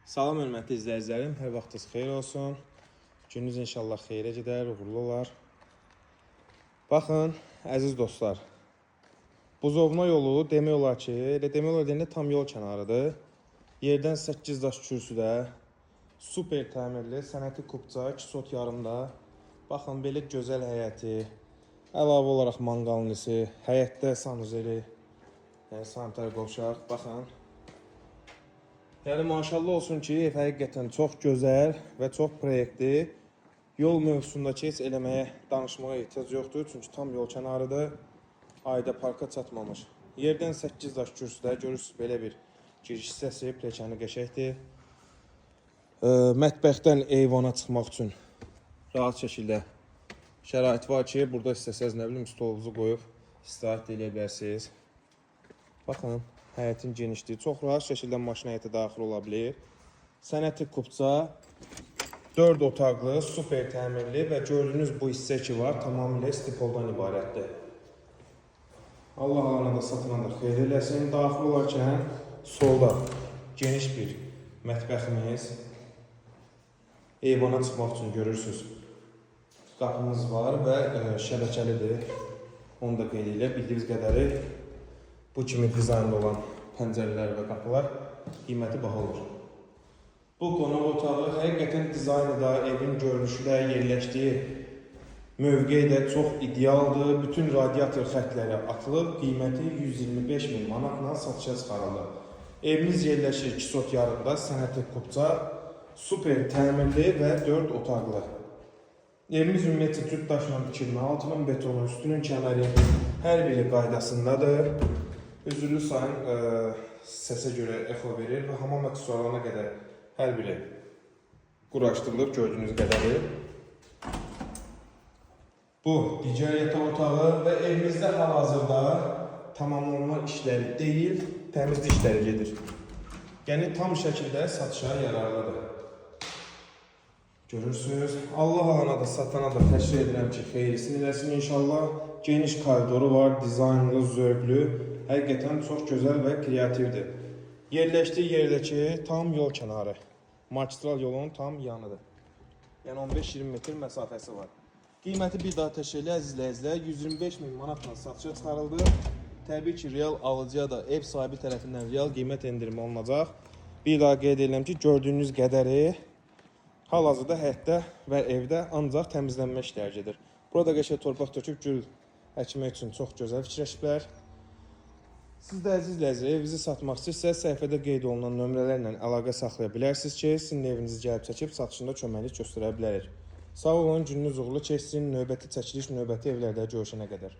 Salam hörmətli izləyicilərim, hər vaxtınız xeyir olsun. Gününüz inşallah xeyrə gedər, uğurlu olar. Baxın, əziz dostlar, buzovna yolu demək olar ki, demək olar deyəndə tam yol kənarıdır. Yerdən 8 daş kürsüdə, super təmirli, sənəti kupça, 2 sot yarımda. Baxın, belə gözəl həyəti, əlavə olaraq manqalnisi, həyətdə sanuzeli, yəni sanitar qovşaq, baxın. Yəni maşallah olsun ki, ev həqiqətən çox gözəl və çox proyektli. Yol mövzusundakı heç eləməyə, danışmağa ehtiyac yoxdur. Çünki tam yol kənarıdır. Ayda parka çatmamış. Yerdən 8 daş kürsüdə görürsünüz belə bir giriş hissəsi, pilləkəni qəşəkdir. Mətbəxdən eyvana çıxmaq üçün rahat şəkildə şərait var ki, burada istəsəz nə bilim stolunuzu qoyub istirahət edə bilərsiniz. Baxın. Həyətin genişliyi çox rahat şəkildə maşın həyətə daxil ola bilir. Sənəti kupça, 4 otaqlı, super təmirli və gördüyünüz bu hissə ki var, tamamilə stipoldan ibarətdir. Allah alana da satına da xeyir eləsin. Daxil olarkən solda geniş bir mətbəximiz, eyvana çıxmaq üçün görürsünüz. Qapımız var və şəbəkəlidir. Onu da qeyd elə bildiyiniz qədəri. Bu kimi dizaynda olan pəncərələr və qapılar qiyməti baha olur. Bu qonaq otağı həqiqətən dizaynı da, evin görünüşü də, yerləşdiyi mövqe də çox idealdır. Bütün radiator xətləri atılıb, qiyməti 125 min manatla satışa çıxarıldı. Evimiz yerləşir 2 sot yarımda, sənəti kupça, super təmirli və 4 otaqlı. Evimiz ümumiyyətlə cüt daşla tikilmə, altının betonu, üstünün kəməri hər biri qaydasındadır. Üzürlü sayın səsə görə exo verir və hamam aksesuarlarına qədər hər biri quraşdırılıb gördüyünüz qədəri. Bu digər yataq otağı və evimizdə hal-hazırda tamamlanma işləri deyil, təmizlik işləri gedir. Yəni tam şəkildə satışa yararlıdır. Görürsünüz, Allah alana da satana da təşkil edirəm ki, xeyrisini eləsin inşallah. Geniş koridoru var, dizaynlı, zövqlü. Həqiqətən çox gözəl və kreativdir. Yerləşdiyi yerdəki tam yol kənarı. Magistral yolun tam yanıdır. Yəni 15-20 metr məsafəsi var. Qiyməti bir daha təşkil əziz izləyicilər 125 min manatla satışa çıxarıldı. Təbii ki, real alıcıya da ev sahibi tərəfindən real qiymət endirimi olunacaq. Bir daha qeyd edirəm ki, gördüyünüz qədəri hal-hazırda həyətdə və evdə ancaq təmizlənmə işləri gedir. Burada qəşəng torpaq töküb gül əkmək üçün çox gözəl fikirləşiblər. Siz də əziz izləyicilər, evinizi satmaq istəyirsiniz, səhifədə qeyd olunan nömrələrlə əlaqə saxlaya bilərsiniz ki, sizin evinizi gəlib çəkib satışında köməklik göstərə bilərik. Sağ olun, gününüz uğurlu keçsin, növbəti çəkiliş, növbəti evlərdə görüşənə qədər.